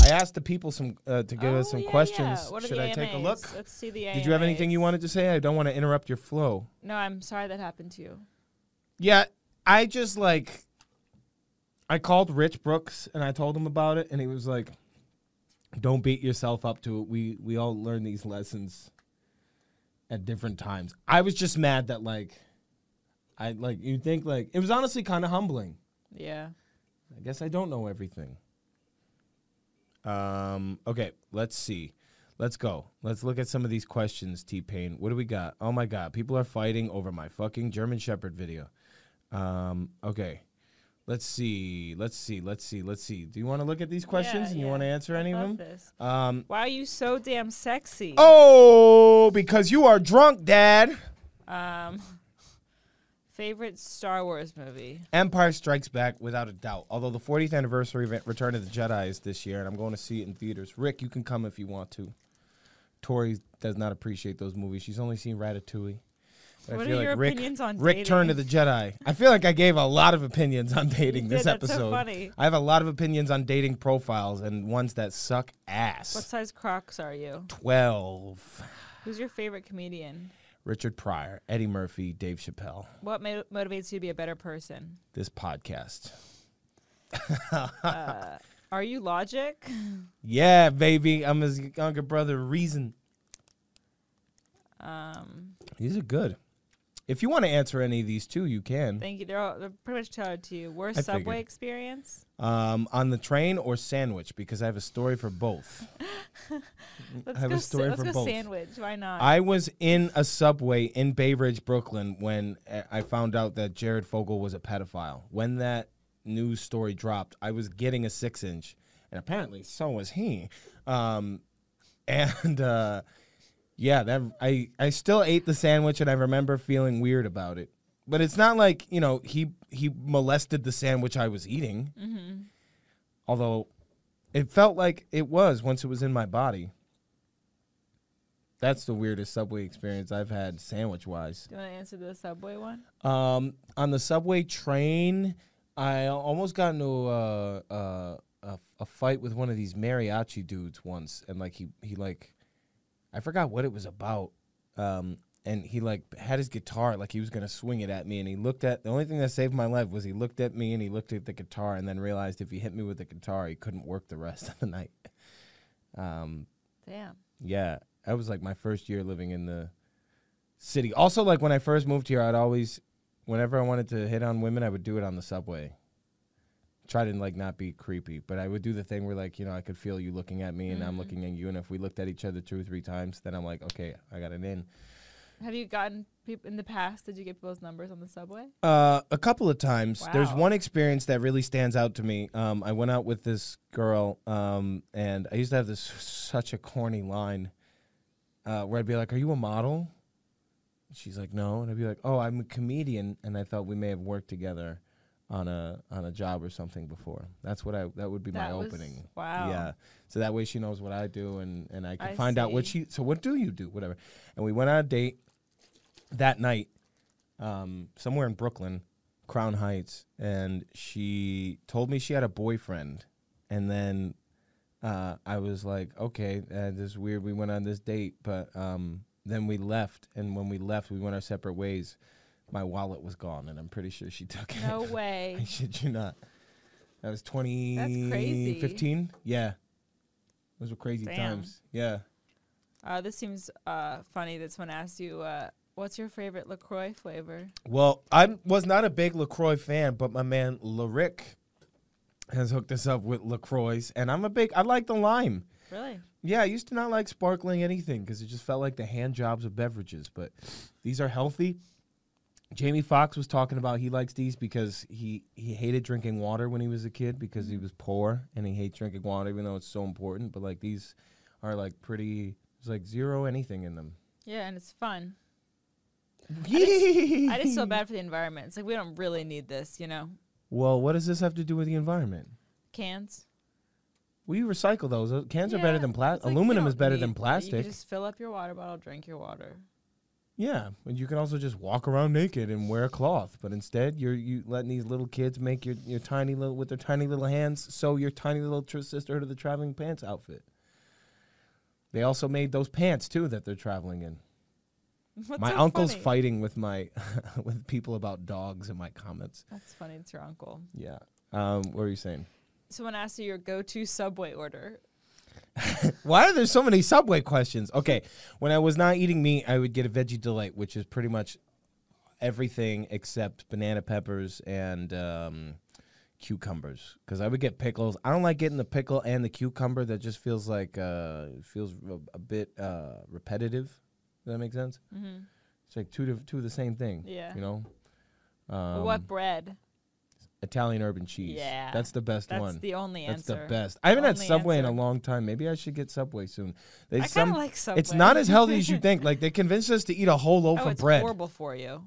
I asked the people to give us some questions. What are Should the I AMAs? take a look? Let's see the AMAs. Did you have anything you wanted to say? I don't want to interrupt your flow. No, I'm sorry that happened to you. Yeah, I just like, I called Rich Brooks and I told him about it, and he was like, don't beat yourself up to it. We all learn these lessons at different times. I was just mad that you think it was honestly kind of humbling. Yeah. I guess I don't know everything. Okay, let's see. Let's go. Let's look at some of these questions, T-Pain. What do we got? Oh my God, people are fighting over my fucking German Shepherd video. Okay. Let's see. Do you want to look at these questions and you want to answer any of them? This. Why are you so damn sexy? Oh, because you are drunk, Dad. Favorite Star Wars movie? Empire Strikes Back, without a doubt. Although the 40th anniversary of Return of the Jedi is this year, and I'm going to see it in theaters. Rick, you can come if you want to. Tori does not appreciate those movies. She's only seen Ratatouille. But what I feel are your like opinions on Rick dating? Return of the Jedi. I feel like I gave a lot of opinions on dating this That's episode. so funny. I have a lot of opinions on dating profiles and ones that suck ass. What size Crocs are you? 12. Who's your favorite comedian? Richard Pryor, Eddie Murphy, Dave Chappelle. What motivates you to be a better person? This podcast. Are you Logic? Yeah, baby. I'm his younger brother, Reason. These are good. If you want to answer any of these too, you can. Thank you. They're pretty much tailored to you. Worst I subway figured. experience? On the train or sandwich, because I have a story for both. Let's I have a story let's for go both. sandwich. Why not? I was in a subway in Bay Ridge, Brooklyn, when I found out that Jared Fogle was a pedophile. When that news story dropped, I was getting a 6-inch, and apparently so was he. Yeah, that I still ate the sandwich, and I remember feeling weird about it. But it's not like, he molested the sandwich I was eating. Mm-hmm. Although it felt like it was once it was in my body. That's the weirdest subway experience I've had sandwich-wise. Do you want to answer the subway one? On the subway train, I almost got into a fight with one of these mariachi dudes once, and he I forgot what it was about. And he had his guitar, he was gonna swing it at me, and he looked at the only thing that saved my life was he looked at me and he looked at the guitar and then realized if he hit me with the guitar he couldn't work the rest of the night. Damn. Yeah, that was my first year living in the city. Also, when I first moved here, I'd always, whenever I wanted to hit on women, I would do it on the subway. Try to not be creepy, but I would do the thing where I could feel you looking at me and I'm looking at you, and if we looked at each other 2 or 3 times, then I'm like, okay, I got it in. Have you gotten people in the past? Did you get people's numbers on the subway? A couple of times. Wow. There's one experience that really stands out to me. I went out with this girl, and I used to have such a corny line where I'd be like, "Are you a model?" She's like, "No," and I'd be like, "Oh, I'm a comedian," and I thought we may have worked together on a job or something before. That would be my opening. Wow. Yeah. So that way she knows what I do, and I can I find out what see. so what do you do? Whatever. And we went on a date that night, somewhere in Brooklyn, Crown Heights, and she told me she had a boyfriend, and then I was like, okay, this is weird. We went on this date, but then we left, and when we left, we went our separate ways. My wallet was gone, and I'm pretty sure she took it. No way. I shit you not. That was That's crazy. 2015. Yeah. Those were crazy times. Yeah. This seems funny that someone asked you, what's your favorite Lacroix flavor? Well, I was not a big Lacroix fan, but my man Larick has hooked us up with Lacroix, and I like the lime. Really? Yeah, I used to not like sparkling anything because it just felt like the hand jobs of beverages, but these are healthy. Jamie Foxx was talking about he likes these because he hated drinking water when he was a kid because he was poor, and he hates drinking water even though it's so important. But these are pretty. There's zero anything in them. Yeah, and it's fun. I I just feel bad for the environment. It's we don't really need this, Well, what does this have to do with the environment? Cans. We recycle those. Cans are better than plastic. It's Aluminum you is don't better need- than You plastic. can just fill up your water bottle, drink your water. Yeah, and you can also just walk around naked and wear a cloth, but instead you letting these little kids make your tiny little with their tiny little hands sew your tiny little Sisterhood of the Traveling Pants outfit. They also made those pants too that they're traveling in. What's My so uncle's funny? fighting with my with people about dogs in my comments. That's funny. It's your uncle. Yeah. What were you saying? Someone asked you your go-to Subway order. Why are there so many Subway questions? Okay, when I was not eating meat, I would get a Veggie Delight, which is pretty much everything except banana peppers and cucumbers. Because I would get pickles. I don't like getting the pickle and the cucumber. That just feels like feels a bit repetitive. Does that make sense? Mm-hmm. It's like two of the same thing. Yeah. You know. What bread? Italian urban cheese. Yeah. That's the best one. That's the only answer. That's the best. I haven't had Only Subway in a answer. long time. Maybe I should get Subway soon. I kind of like Subway. It's not as healthy as you think. Like, they convinced us to eat a whole loaf of it's bread. horrible for you.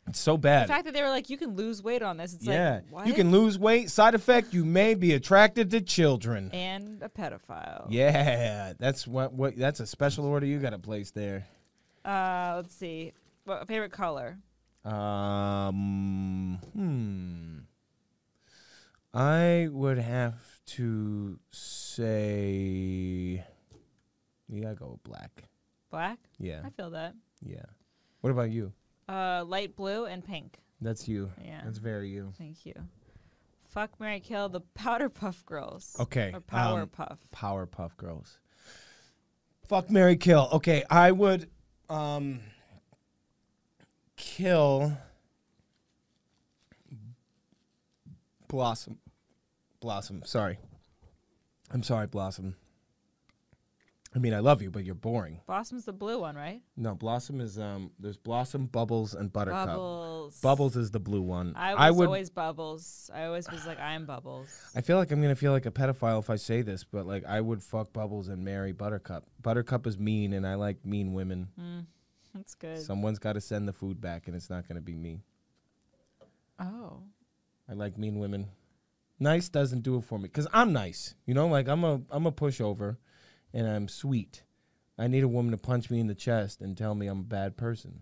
It's so The bad. fact that they were like, you can lose weight on this. It's Yeah. like, what? You can lose weight. Side effect, you may be attracted to children. And a pedophile. Yeah. That's what that's a special order you got to place there. Let's see. What favorite color? I would have to say, you gotta go with black. Black? Yeah. I feel that. Yeah. What about you? Light blue and pink. That's you. Yeah. That's very you. Thank you. Fuck, marry, kill the Powder Puff Girls. Okay. Or Power Puff. Powerpuff Girls. Fuck, marry, kill. Okay, I would kill Blossom. Sorry. I'm sorry, Blossom. I mean, I love you, but you're boring. Blossom's the blue one, right? No, Blossom is there's Blossom, Bubbles, and Buttercup. Bubbles. Bubbles is the blue one. I was always Bubbles. I always was like, I am Bubbles. I feel like I'm gonna feel like a pedophile if I say this, but like I would fuck Bubbles and marry Buttercup. Buttercup is mean, and I like mean women. That's good. Someone's got to send the food back, and it's not gonna be me. Oh. I like mean women. Nice doesn't do it for me because I'm nice. You know, like I'm a pushover, and I'm sweet. I need a woman to punch me in the chest and tell me I'm a bad person.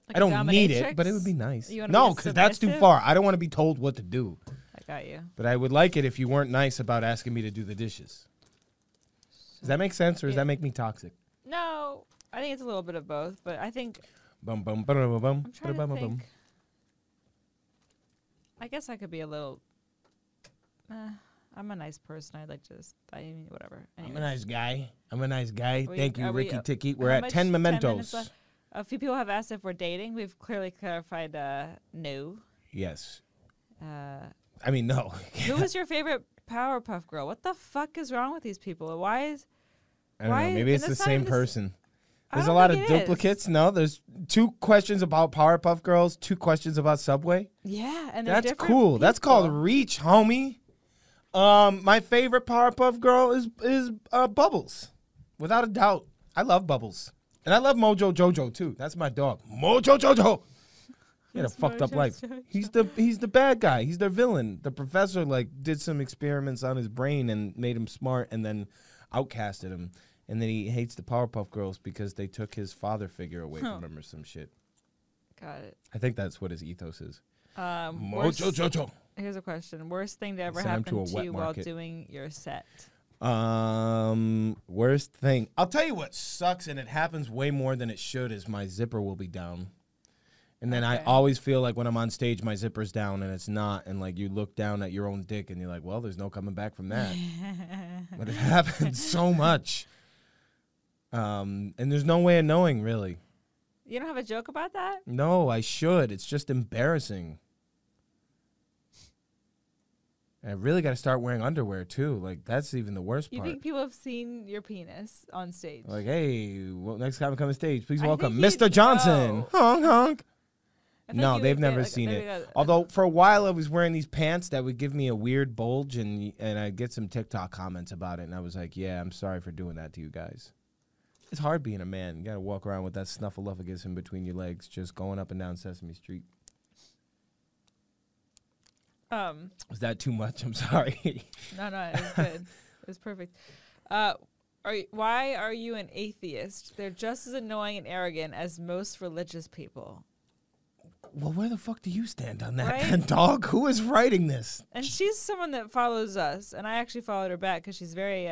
Like I a don't need it, dominatrix? but it would be nice. You wanna No, be because that's too submissive? far. I don't want to be told what to do. I got you. But I would like it if you weren't nice about asking me to do the dishes. Does that make sense, or does that make me toxic? No, I think it's a little bit of both, but I think Bum bum bum bum bum. I'm trying to think. I guess I could be a little. I'm a nice person. I'd like to just. I mean, whatever. I'm Anyways. a nice guy. I'm a nice guy. Thank you, are we, Ricky Ticky. We're how at much? 10 minutes mementos. left? A few people have asked if we're dating. We've clearly clarified no. Yes. Uh, I mean, no. who was your favorite Powerpuff Girl? What the fuck is wrong with these people? Why is. I don't know. Why- Maybe it's and the that's not same even person. I There's a don't lot of think it is. duplicates. No, there's 2 questions about Powerpuff Girls, 2 questions about Subway. Yeah, and they're That's different cool. That's called people. reach, homie. My favorite Powerpuff Girl is Bubbles, without a doubt. I love Bubbles, and I love Mojo Jojo too. That's my dog, Mojo Jojo. He had a Who's fucked up Mojo life. Jojo? He's the bad guy. He's their villain. The professor like did some experiments on his brain and made him smart, and then outcasted him. And then he hates the Powerpuff Girls because they took his father figure away from him or some shit. Got it. I think that's what his ethos is. Worst- Mojo Jojo. Here's a question. Worst thing that ever Send him to happened a to wet you while market. doing your set? Worst thing. I'll tell you what sucks, and it happens way more than it should, is my zipper will be down. And then I Okay. always feel like when I'm on stage, my zipper's down, and it's not. And like you look down at your own dick, and you're like, well, there's no coming back from that. But it happens so much. And there's no way of knowing, really. You don't have a joke about that? No, I should. It's just embarrassing. And I really got to start wearing underwear, too. Like, that's even the worst You part. think people have seen your penis on stage? Like, hey, well, next time I come on stage, please I welcome think Mr. Johnson. know. Honk, honk. I think No, you they've would get, never like, seen maybe it. a- Although, for a while, I was wearing these pants that would give me a weird bulge, and I'd get some TikTok comments about it, and I was like, yeah, I'm sorry for doing that to you guys. It's hard being a man. You got to walk around with that snuffleupagus in between your legs, just going up and down Sesame Street. Was that too much? I'm sorry. No, it was good. It was perfect. Why are you an atheist? They're just as annoying and arrogant as most religious people. Well, where the fuck do you stand on that, Right? then, dog? Who is writing this? And she's someone that follows us, and I actually followed her back because she's very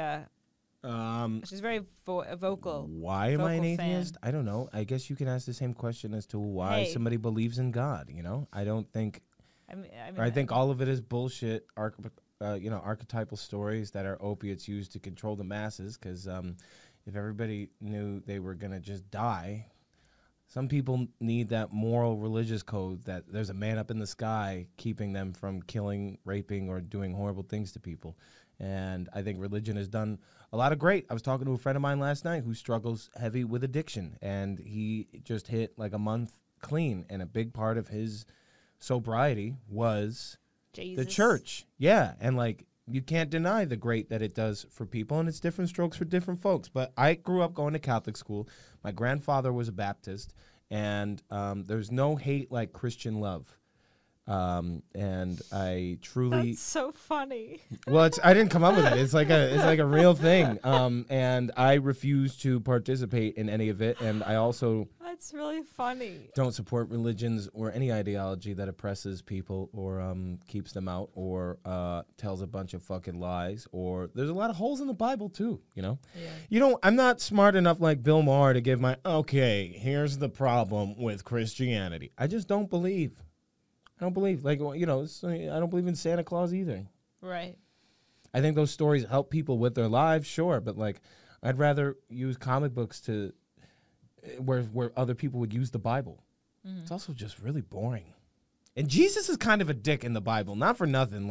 vocal. Why am I an vocal fan. atheist? I don't know. I guess you can ask the same question as to why Hey. somebody believes in God. I don't think. I think all of it is bullshit. Archetypal stories that are opiates used to control the masses. Because if everybody knew they were gonna just die. Some people need that moral religious code that there's a man up in the sky keeping them from killing, raping, or doing horrible things to people. And I think religion has done a lot of great. I was talking to a friend of mine last night who struggles heavy with addiction, and he just hit like a month clean. And a big part of his sobriety was Jesus. the church. Yeah, and like you can't deny the great that it does for people, and it's different strokes for different folks. But I grew up going to Catholic school. My grandfather was a Baptist, and there's no hate like Christian love. And I truly That's so funny. well, I didn't come up with it. It's like a real thing. And I refuse to participate in any of it. And I also That's really funny. don't support religions or any ideology that oppresses people or keeps them out or tells a bunch of fucking lies. Or there's a lot of holes in the Bible too. Yeah. I'm not smart enough like Bill Maher to give my here's the problem with Christianity. I just don't believe. I don't believe, I don't believe in Santa Claus either. Right. I think those stories help people with their lives, sure, but I'd rather use comic books to where other people would use the Bible. Mm-hmm. It's also just really boring. And Jesus is kind of a dick in the Bible, not for nothing.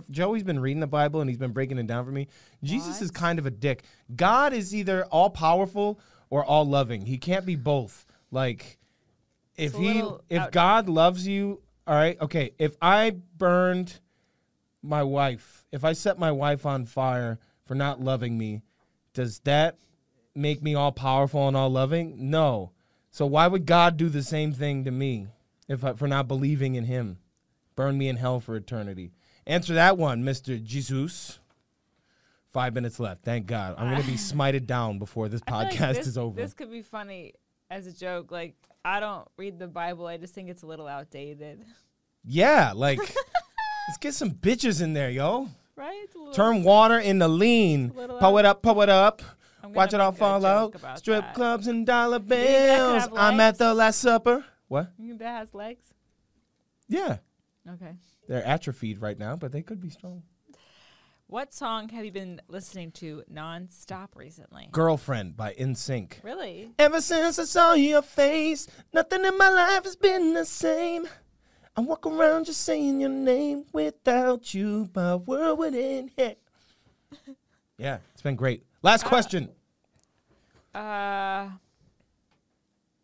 Joey's been reading the Bible and he's been breaking it down for me. Jesus is kind of a dick. God is either all powerful or all loving. He can't be both. If God loves you. All right, okay, if I burned my wife, if I set my wife on fire for not loving me, does that make me all powerful and all loving? No. So why would God do the same thing to me for not believing in him? Burn me in hell for eternity. Answer that one, Mr. Jesus. 5 minutes left, thank God. I'm going to be smited down before this podcast is over. This could be funny as a joke. I don't read the Bible. I just think it's a little outdated. Yeah, let's get some bitches in there, yo. Right? Turn water into lean. Pull it up. Watch it all fall out. Strip clubs and dollar bills. I'm at the Last Supper. What? You think that has legs? Yeah. Okay. They're atrophied right now, but they could be strong. What song have you been listening to nonstop recently? Girlfriend by NSYNC. Really? Ever since I saw your face, nothing in my life has been the same. I walk around just saying your name. Without you, my world would end. Yeah, it's been great. Last question. Fuck.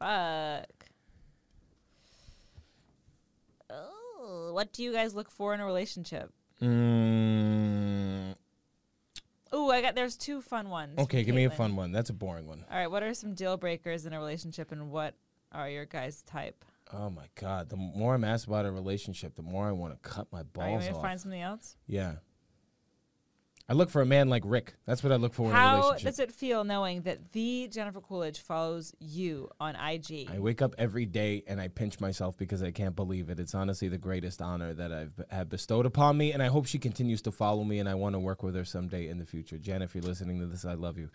Oh, what do you guys look for in a relationship? There's 2 fun ones. Okay, give me a fun one. That's a boring one. All right, what are some deal breakers in a relationship, and what are your guys' type? Oh my God! The more I'm asked about a relationship, the more I want to cut my balls Are you going to off. find something else? Yeah. I look for a man like Rick. That's what I look for in a How relationship. does it feel knowing that the Jennifer Coolidge follows you on IG? I wake up every day and I pinch myself because I can't believe it. It's honestly the greatest honor that have bestowed upon me, and I hope she continues to follow me, and I want to work with her someday in the future. Jen, if you're listening to this, I love you.